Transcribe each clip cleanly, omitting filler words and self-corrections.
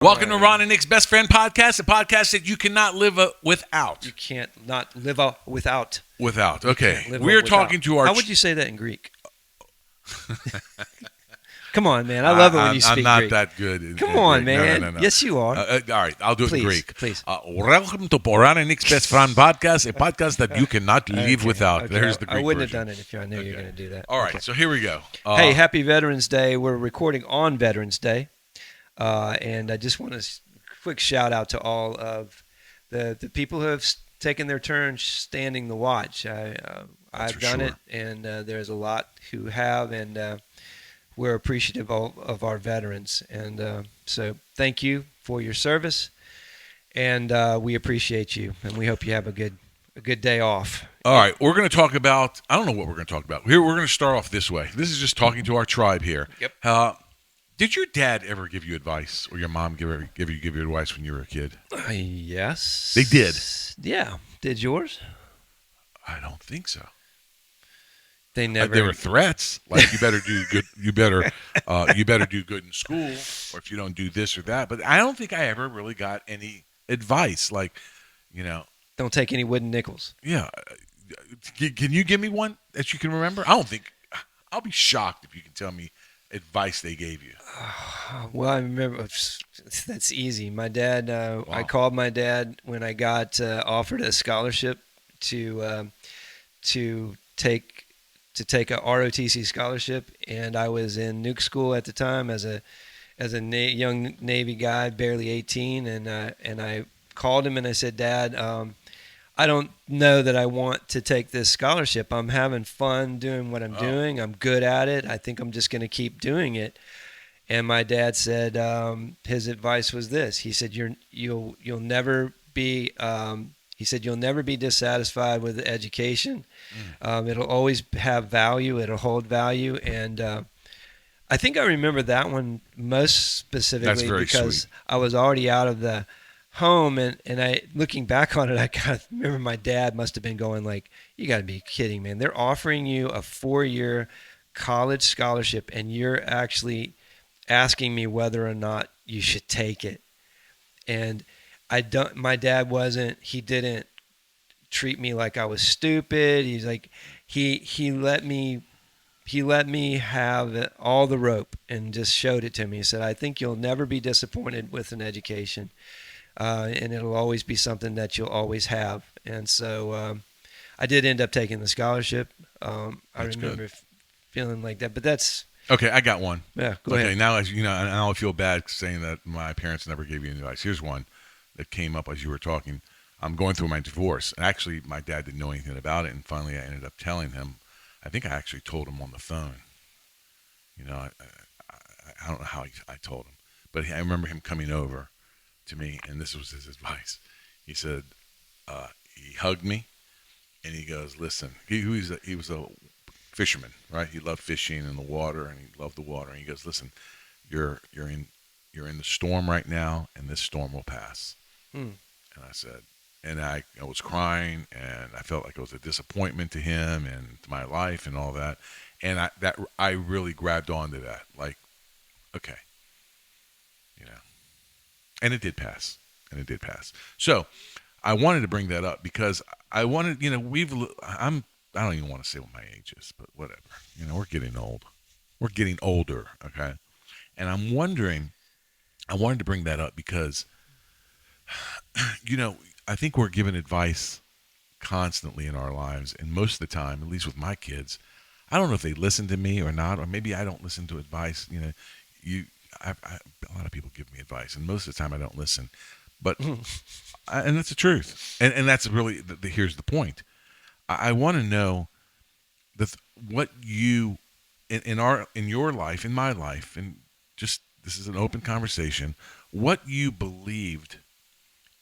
Welcome to Ron and Nick's Best Friend Podcast, a podcast that you cannot live without. You can't not live without. Without. Okay. Live We're without. talking to our... How would you say that in Greek? Come on, man. I love it when you speak Greek. I'm not that good. Come on, Greek. man. No. Yes, you are. All right. I'll do it in Greek. Please. Welcome to Ron and Nick's Best Friend Podcast, a podcast that you cannot live without. Okay. There's the Greek I wouldn't version. have done it if I knew you were going to do that. All right. So here we go. Hey, happy Veterans Day. We're recording on Veterans Day. And I just want to quick shout out to all of the people who have taken their turn standing the watch. I've done it, and there's a lot who have, and we're appreciative of our veterans. And so thank you for your service, and we appreciate you, and we hope you have a good day off. All right, we're going to talk about, I don't know what we're going to talk about. Here, we're going to start off this way. This is just talking to our tribe here. Yep. Did your dad ever give you advice, or your mom give you advice when you were a kid? Yes. They did? Yeah. Did yours? I don't think so. They never. There were threats, like you better do good. You better do good in school, or if you don't do this or that. But I don't think I ever really got any advice, like, Don't take any wooden nickels. Yeah. Can you give me one that you can remember? I don't think. I'll be shocked if you can tell me advice they gave you. Well, I remember that's easy. My dad. Wow. I called my dad when I got offered a scholarship to take a ROTC scholarship, and I was in nuke school at the time as a young Navy guy, barely 18, and I called him and I said, Dad, I don't know that I want to take this scholarship. I'm having fun doing what I'm doing. I'm good at it. I think I'm just going to keep doing it. And my dad said his advice was this. He said you'll never be you'll never be dissatisfied with education. It'll always have value. It'll hold value. And I think I remember that one most specifically because sweet. I was already out of the home, and I, looking back on it, I kind of remember my dad must have been going like, you got to be kidding, man. They're offering you a 4-year college scholarship, and you're actually asking me whether or not you should take it. And my dad he didn't treat me like I was stupid. He's like, he let me have all the rope and just showed it to me. He said, I think you'll never be disappointed with an education. And it'll always be something that you'll always have. And so I did end up taking the scholarship. I remember feeling like that. But that's... Okay, I got one. Yeah, go ahead. Okay, now I feel bad saying that my parents never gave you any advice. Here's one that came up as you were talking. I'm going through my divorce. And actually, my dad didn't know anything about it. And finally, I ended up telling him. I think I actually told him on the phone. I don't know how I told him. But I remember him coming over to me, and this was his advice. He said, he hugged me, and he goes, listen, he was a fisherman, right? He loved fishing in the water, and he loved the water. And he goes, listen, you're in the storm right now, and this storm will pass. And I said, and I was crying, and I felt like it was a disappointment to him and to my life and all that. And I really grabbed onto that, like, okay, and it did pass. So I wanted to bring that up because I wanted, I don't even want to say what my age is, but whatever. We're getting old. We're getting older, okay? And I wanted to bring that up because, I think we're given advice constantly in our lives, and most of the time, at least with my kids, I don't know if they listen to me or not, or maybe I don't listen to advice. A lot of people give me advice, and most of the time I don't listen. But and that's the truth, and that's really here's the point. I want to know what you in your life, in my life, and just this is an open conversation. What you believed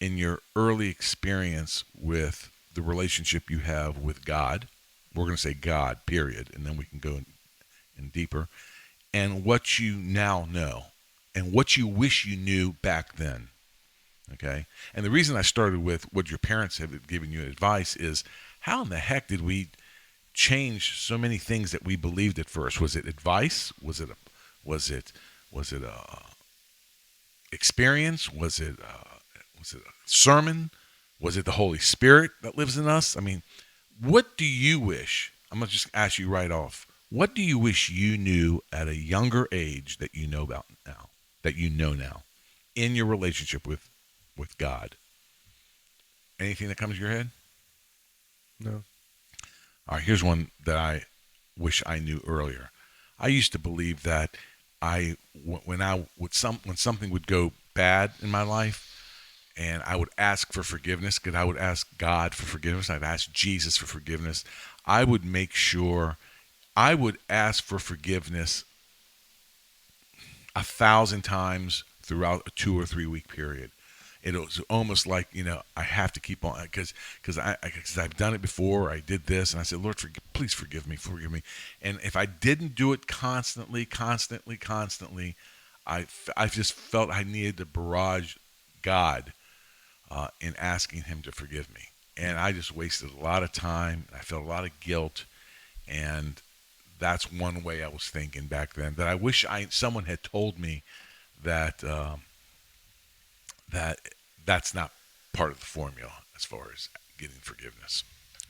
in your early experience with the relationship you have with God. We're going to say God, period, and then we can go in deeper. And what you now know, and what you wish you knew back then, okay? And the reason I started with what your parents have given you advice is, how in the heck did we change so many things that we believed at first? Was it advice? Was it experience? Was it a sermon? Was it the Holy Spirit that lives in us? I mean, what do you wish? I'm gonna just ask you right off. What do you wish you knew at a younger age that you know about now? That you know now, in your relationship with God. Anything that comes to your head? No. All right, here's one that I wish I knew earlier. I used to believe that when something would go bad in my life, and I would ask for forgiveness, because I would ask God for forgiveness. I'd ask Jesus for forgiveness. I would make sure I would ask for forgiveness 1,000 times throughout a 2 or 3 week period. It was almost like, I have to keep on, because I've done it before. I did this, and I said, Lord, please forgive me. And if I didn't do it constantly, I just felt I needed to barrage God in asking Him to forgive me, and I just wasted a lot of time. I felt a lot of guilt, and that's one way I was thinking back then. That I wish someone had told me that that that's not part of the formula as far as getting forgiveness.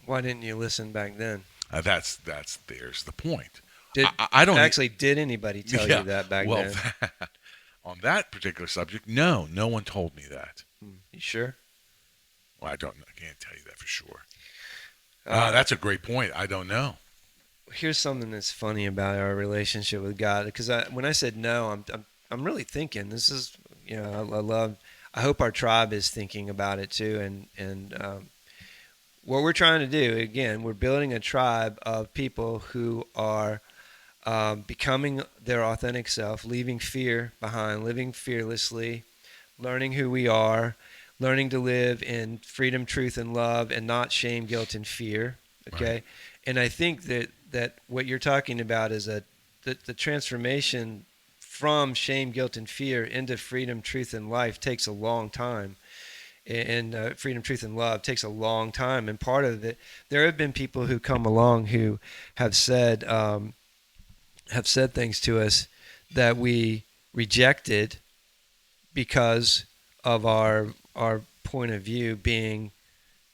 Why didn't you listen back then? That's there's the point. Did I don't actually did anybody tell yeah. you that back Well, then? on that particular subject, no one told me that. You sure? Well, I don't know. I can't tell you that for sure. Uh, That's a great point. I don't know. Here's something that's funny about our relationship with God, because when I said no, I'm really thinking this is, I love. I hope our tribe is thinking about it too, and what we're trying to do again, we're building a tribe of people who are becoming their authentic self, leaving fear behind, living fearlessly, learning who we are, learning to live in freedom, truth, and love, and not shame, guilt, and fear. Right. Okay, and I think that what you're talking about is the transformation from shame, guilt, and fear into freedom, truth, and life takes a long time. And freedom, truth, and love takes a long time. And part of it, there have been people who come along who have said things to us that we rejected because of our point of view being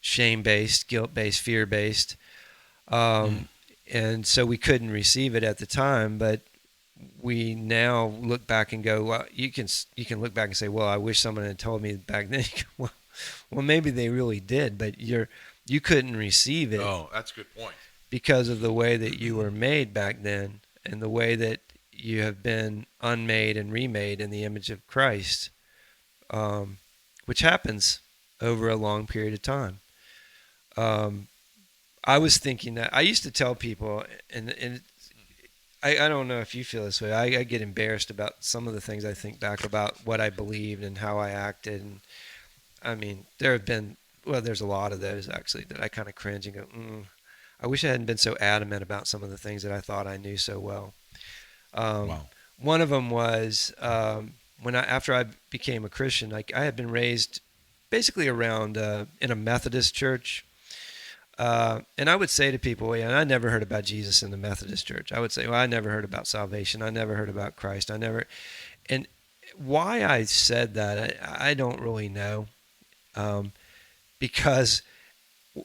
shame based, guilt based, fear based, Mm. and so we couldn't receive it at the time. But we now look back and go, well, you can look back and say, well, I wish someone had told me back then. Well, maybe they really did, but you couldn't receive it Oh, that's a good point. because of the way that you were made back then and the way that you have been unmade and remade in the image of Christ, which happens over a long period of time. Um, I was thinking that I used to tell people, and I don't know if you feel this way. I get embarrassed about some of the things I think back about what I believed and how I acted. And I mean, there's a lot of those actually that I kind of cringe and go, I wish I hadn't been so adamant about some of the things that I thought I knew so well. Um, Wow. One of them was after I became a Christian, like I had been raised basically around in a Methodist church. And I would say to people, yeah, I never heard about Jesus in the Methodist church. I would say, well, I never heard about salvation. I never heard about Christ. And why I said that, I don't really know. Because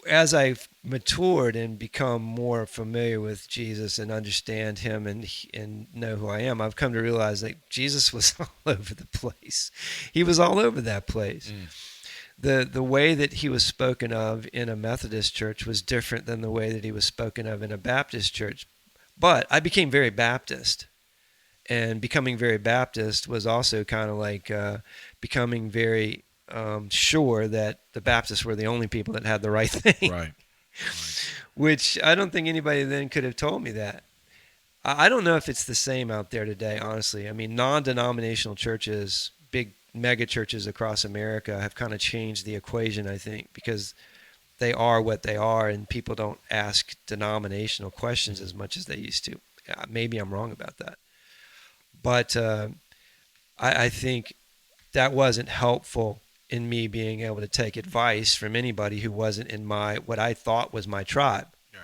as I've matured and become more familiar with Jesus and understand Him and know who I am, I've come to realize that Jesus was all over the place. He was all over that place. Mm. The way that He was spoken of in a Methodist church was different than the way that He was spoken of in a Baptist church. But I became very Baptist, and becoming very Baptist was also kind of like becoming very sure that the Baptists were the only people that had the right thing, Right. Right. which I don't think anybody then could have told me that. I don't know if it's the same out there today, honestly. I mean, non-denominational churches, big mega churches across America have kind of changed the equation, I think, because they are what they are and people don't ask denominational questions as much as they used to. Maybe I'm wrong about that. But I think that wasn't helpful in me being able to take advice from anybody who wasn't in what I thought was my tribe. Right.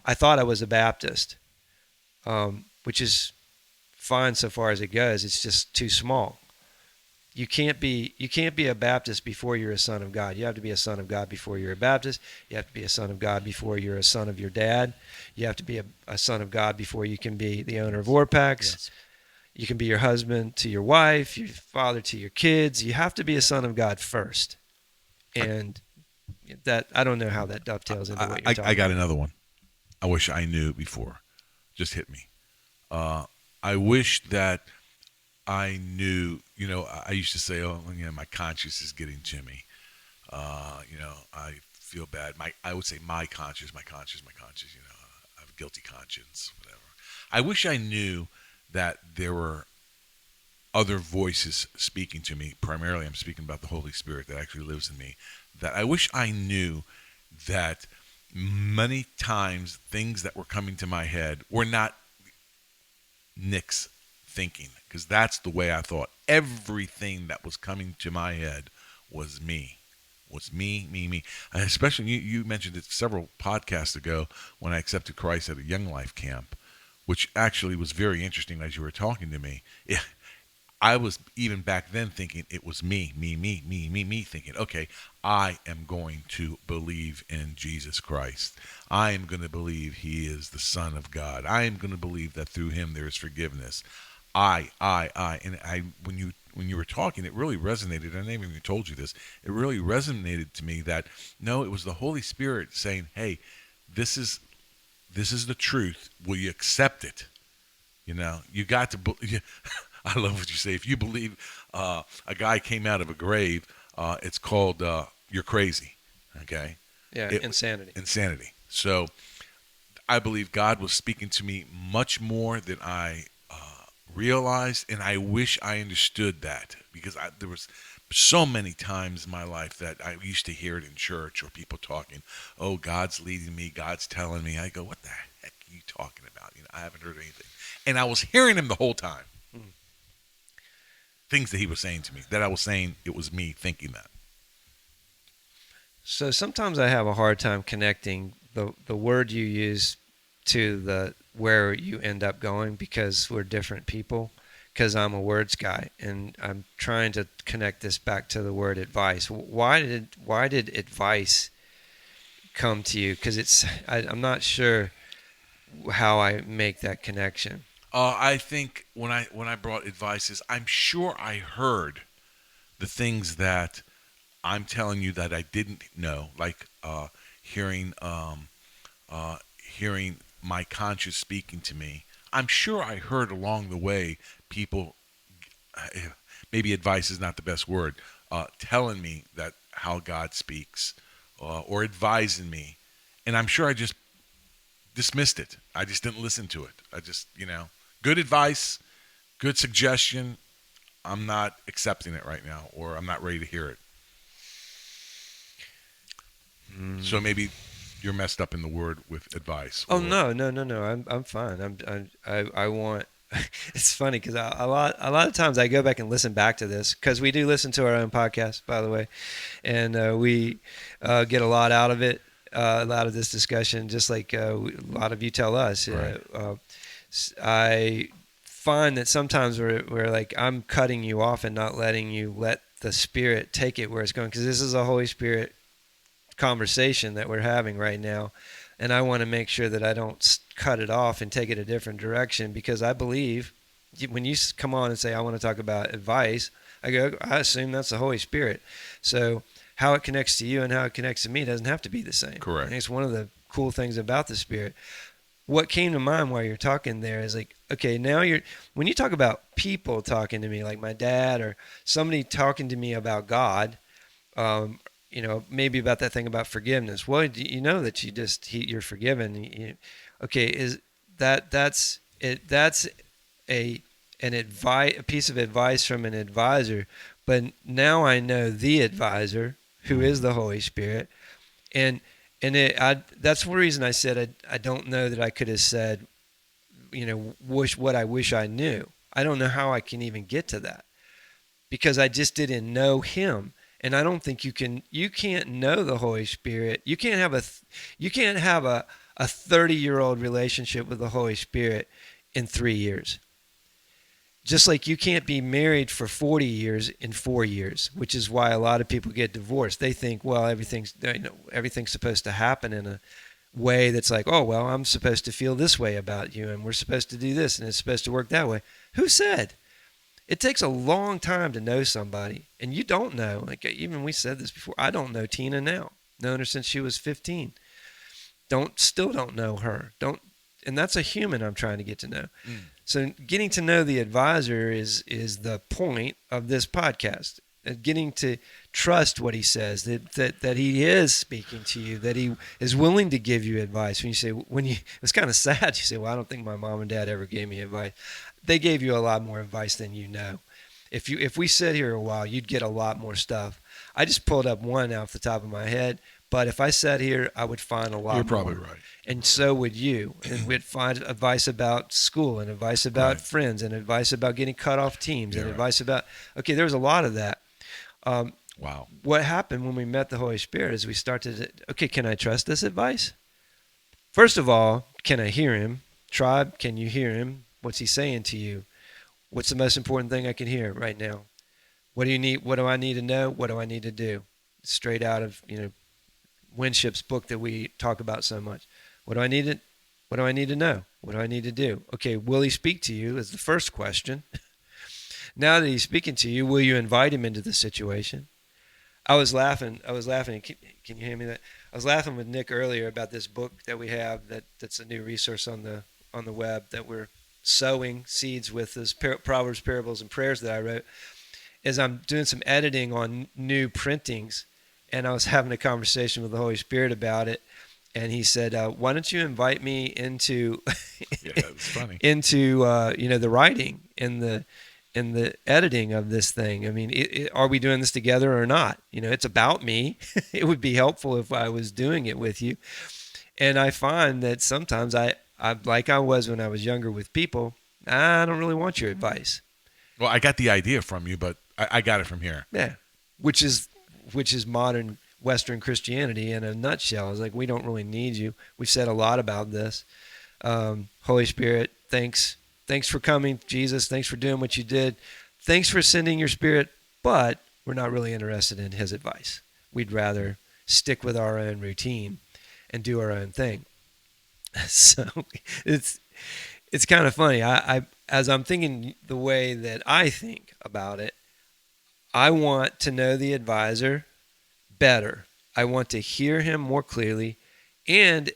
I thought I was a Baptist, which is fine so far as it goes. It's just too small. you can't be a Baptist before you're a son of God. You have to be a son of God before you're a Baptist. You have to be a son of God before you're a son of your dad. You have to be a son of God before you can be the owner of Warpax. Yes. You can be your husband to your wife, your father to your kids. You have to be a son of God first. And that, I don't know how that dovetails into what you're talking I got about. another one. I wish I knew before. Just hit me. I wish that I knew. I used to say, "Oh, my conscience is getting to me." I feel bad. I would say my conscience, my conscience, my conscience. I have a guilty conscience, whatever. I wish I knew that there were other voices speaking to me. Primarily, I'm speaking about the Holy Spirit that actually lives in me. That I wish I knew that many times things that were coming to my head were not Nick's thinking, because that's the way I thought. Everything that was coming to my head was me. Was me, me, me. And especially, you mentioned it several podcasts ago when I accepted Christ at a Young Life camp, which actually was very interesting as you were talking to me. I was even back then thinking it was me, me, me, me, me, me, thinking, okay, I am going to believe in Jesus Christ. I am going to believe he is the Son of God. I am going to believe that through him there is forgiveness. I. And when you were talking, it really resonated. I never even told you this. It really resonated to me that, no, it was the Holy Spirit saying, hey, this is the truth. Will you accept it? You got to believe. I love what you say. If you believe a guy came out of a grave, it's called you're crazy. Okay? Yeah, insanity. Insanity. So I believe God was speaking to me much more than I realized, and I wish I understood that, because there was so many times in my life that I used to hear it in church or people talking, oh, God's leading me, God's telling me. I go, what the heck are you talking about? I haven't heard anything. And I was hearing him the whole time. Things that he was saying to me, that I was saying it was me thinking that. So sometimes I have a hard time connecting the word you use to the where you end up going, because we're different people. Because I'm a words guy, and I'm trying to connect this back to the word advice. Why did advice come to you? Because I'm not sure how I make that connection. I think when I brought advices, I'm sure I heard the things that I'm telling you that I didn't know, like hearing hearing my conscience speaking to me. I'm sure I heard along the way people, maybe advice is not the best word, telling me that how God speaks, or advising me, and I'm sure I just dismissed it. I just didn't listen to it. I just, good advice, good suggestion. I'm not accepting it right now, or I'm not ready to hear it. So maybe you're messed up in the word with advice. Oh, no, no, no, no. I'm fine. I want. It's funny because a lot of times I go back and listen back to this, because we do listen to our own podcast, by the way, and we get a lot out of it, a lot of this discussion, just like a lot of you tell us. Right. I find that sometimes we're like, I'm cutting you off and not letting you let the Spirit take it where it's going, because this is a Holy Spirit conversation that we're having right now, and I want to make sure that I don't cut it off and take it a different direction, because I believe when you come on and say, I want to talk about advice, I assume that's the Holy Spirit. So how it connects to you and how it connects to me doesn't have to be the same. Correct. And it's one of the cool things about the Spirit. What came to mind while you're talking there is like, okay, now when you talk about people talking to me, like my dad or somebody talking to me about God, maybe about that thing about forgiveness. Well, you know that you're forgiven. Okay, is that's it? That's a piece of advice from an advisor. But now I know the advisor, who is the Holy Spirit, and that's the reason I said I don't know that I could have said, what I wish I knew. I don't know how I can even get to that, because I just didn't know him. And I don't think you can't know the Holy Spirit. You can't have a 30-year-old relationship with the Holy Spirit in 3 years. Just like you can't be married for 40 years in 4 years, which is why a lot of people get divorced. They think, well, everything's supposed to happen in a way that's like, oh, well, I'm supposed to feel this way about you, and we're supposed to do this, and it's supposed to work that way. Who said? It takes a long time to know somebody, and you don't know. Like, even we said this before. I don't know Tina now. Known her since she was 15. Still don't know her. And that's a human I'm trying to get to know. Mm. So getting to know the advisor is the point of this podcast. Getting to trust what he says, that he is speaking to you, that he is willing to give you advice. It's kind of sad. You say, well, I don't think my mom and dad ever gave me advice. They gave you a lot more advice than you know. If we sit here a while, you'd get a lot more stuff. I just pulled up one off the top of my head, but if I sat here, I would find a lot more. You're probably right. And so would you. And we'd find advice about school, and advice about Right. friends, and advice about getting cut off teams, Yeah, and right. advice about, okay, there was a lot of that. Wow. What happened when we met the Holy Spirit is we started, okay, can I trust this advice? First of all, can I hear him? Tribe, can you hear him? What's he saying to you? What's the most important thing I can hear right now? What do you need? What do I need to know? What do I need to do? Straight out of, Winship's book that we talk about so much. What do I need to know? What do I need to do? Okay, will he speak to you is the first question. Now that he's speaking to you, will you invite him into the situation? I was laughing. Can you hear me? That I was laughing with Nick earlier about this book that we have that's a new resource on the web that we're sowing seeds with, this Proverbs, Parables, and Prayers that I wrote. As I'm doing some editing on new printings, and I was having a conversation with the Holy Spirit about it, and he said, "Why don't you invite me into Yeah, it's funny. into the writing and the editing of this thing? I mean, are we doing this together or not? It's about me. It would be helpful if I was doing it with you." And I find that sometimes I like I was when I was younger with people, I don't really want your advice. Well, I got the idea from you, but I got it from here. Yeah, which is modern Western Christianity in a nutshell. It's like, we don't really need you. We've said a lot about this. Holy Spirit, thanks for coming. Jesus, thanks for doing what you did. Thanks for sending your Spirit, but we're not really interested in his advice. We'd rather stick with our own routine and do our own thing. So it's kind of funny. I as I'm thinking the way that I think about it, I want to know the advisor better. I want to hear him more clearly, and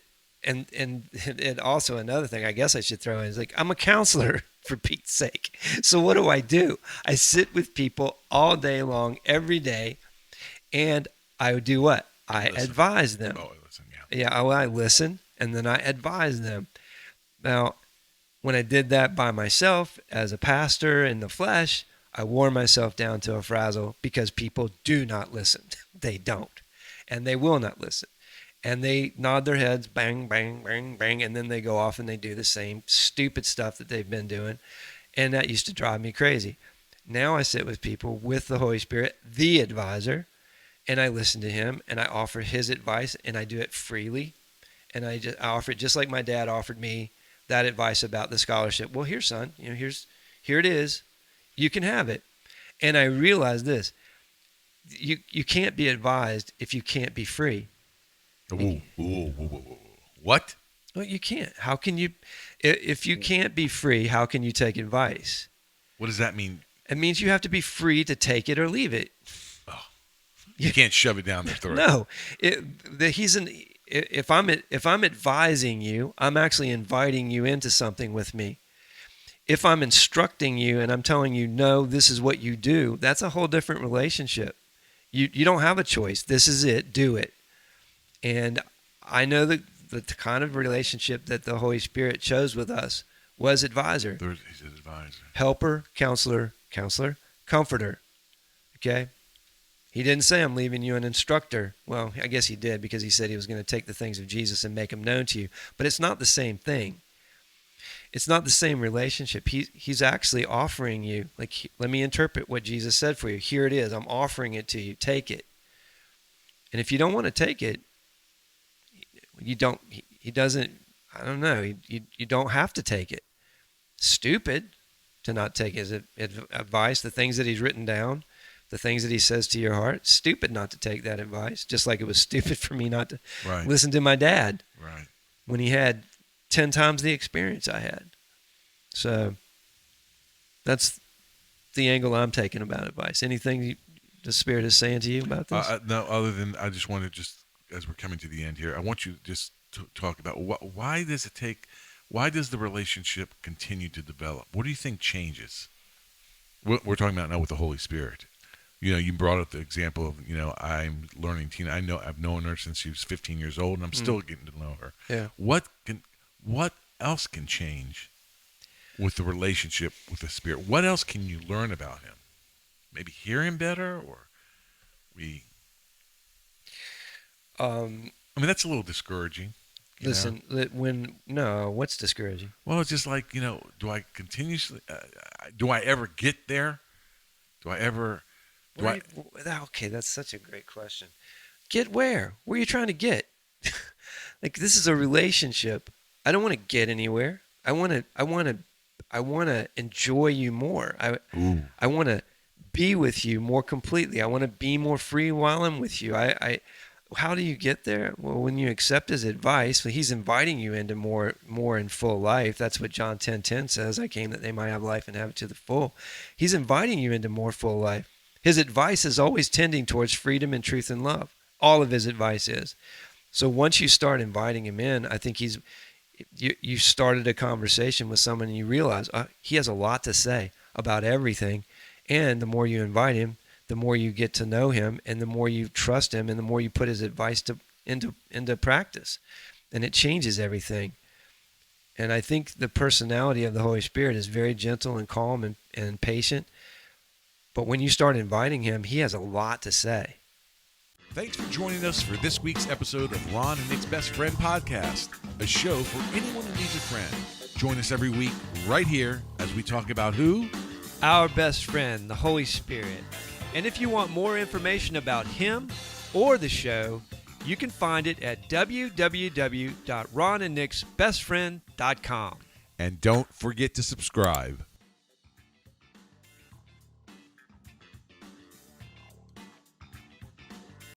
also another thing I guess I should throw in is, like, I'm a counselor for Pete's sake. So what do? I sit with people all day long, every day, and I do what? I advise them. Oh, listen, yeah. Yeah, I listen, and then I advise them. Now, when I did that by myself as a pastor in the flesh, I wore myself down to a frazzle because people do not listen. They don't. And they will not listen. And they nod their heads, bang, bang, bang, bang, and then they go off and they do the same stupid stuff that they've been doing. And that used to drive me crazy. Now I sit with people with the Holy Spirit, the advisor, and I listen to him and I offer his advice, and I do it freely. And I offer it just like my dad offered me that advice about the scholarship. Well, here, son, here it is. You can have it. And I realized this. You can't be advised if you can't be free. Ooh. What? Well, you can't. How can you, if you can't be free, how can you take advice? What does that mean? It means you have to be free to take it or leave it. Oh, you can't shove it down their throat. No, if I'm advising you, I'm actually inviting you into something with me. If I'm instructing you and I'm telling you, no, this is what you do, that's a whole different relationship. You don't have a choice. This is it. Do it. And I know that the kind of relationship that the Holy Spirit chose with us was advisor. He's an advisor. Helper, counselor, comforter. Okay? He didn't say, I'm leaving you an instructor. Well, I guess he did, because he said he was going to take the things of Jesus and make them known to you. But it's not the same thing. It's not the same relationship. He's actually offering you, like, let me interpret what Jesus said for you. Here it is. I'm offering it to you. Take it. And if you don't want to take it, you don't, he doesn't, I don't know, you don't have to take it. Stupid. to not take his advice, the things that he's written down, the things that he says to your heart. It's stupid not to take that advice, just like it was stupid for me not to Right. listen to my dad Right. when he had 10 times the experience I had. So that's the angle I'm taking about advice. Anything the Spirit is saying to you about this? No, other than I just want to as we're coming to the end here, I want you just to talk about why does it take, why does the relationship continue to develop? What do you think changes? We're talking about now with the Holy Spirit. You brought up the example of, I'm learning Tina. I've known her since she was 15 years old, and I'm still getting to know her. Yeah. What else can change with the relationship with the Spirit? What else can you learn about Him? Maybe hear Him better, or I mean, that's a little discouraging. Listen, what's discouraging? Well, it's just like, do I continuously, do I ever get there? Okay, that's such a great question. Get where? Where are you trying to get? Like, this is a relationship. I don't want to get anywhere. I want to enjoy you more. I want to be with you more completely. I want to be more free while I'm with you. How do you get there? Well, when you accept his advice, he's inviting you into more and full life. That's what John 10:10 says. I came that they might have life and have it to the full. He's inviting you into more full life. His advice is always tending towards freedom and truth and love. All of his advice is. So once you start inviting him in, I think you started a conversation with someone and you realize he has a lot to say about everything. And the more you invite him, the more you get to know him, and the more you trust him, and the more you put his advice into practice. And it changes everything. And I think the personality of the Holy Spirit is very gentle and calm and patient. But when you start inviting him, he has a lot to say. Thanks for joining us for this week's episode of Ron and Nick's Best Friend Podcast, a show for anyone who needs a friend. Join us every week right here as we talk about who? Our best friend, the Holy Spirit. And if you want more information about him or the show, you can find it at www.ronandnicksbestfriend.com. And don't forget to subscribe.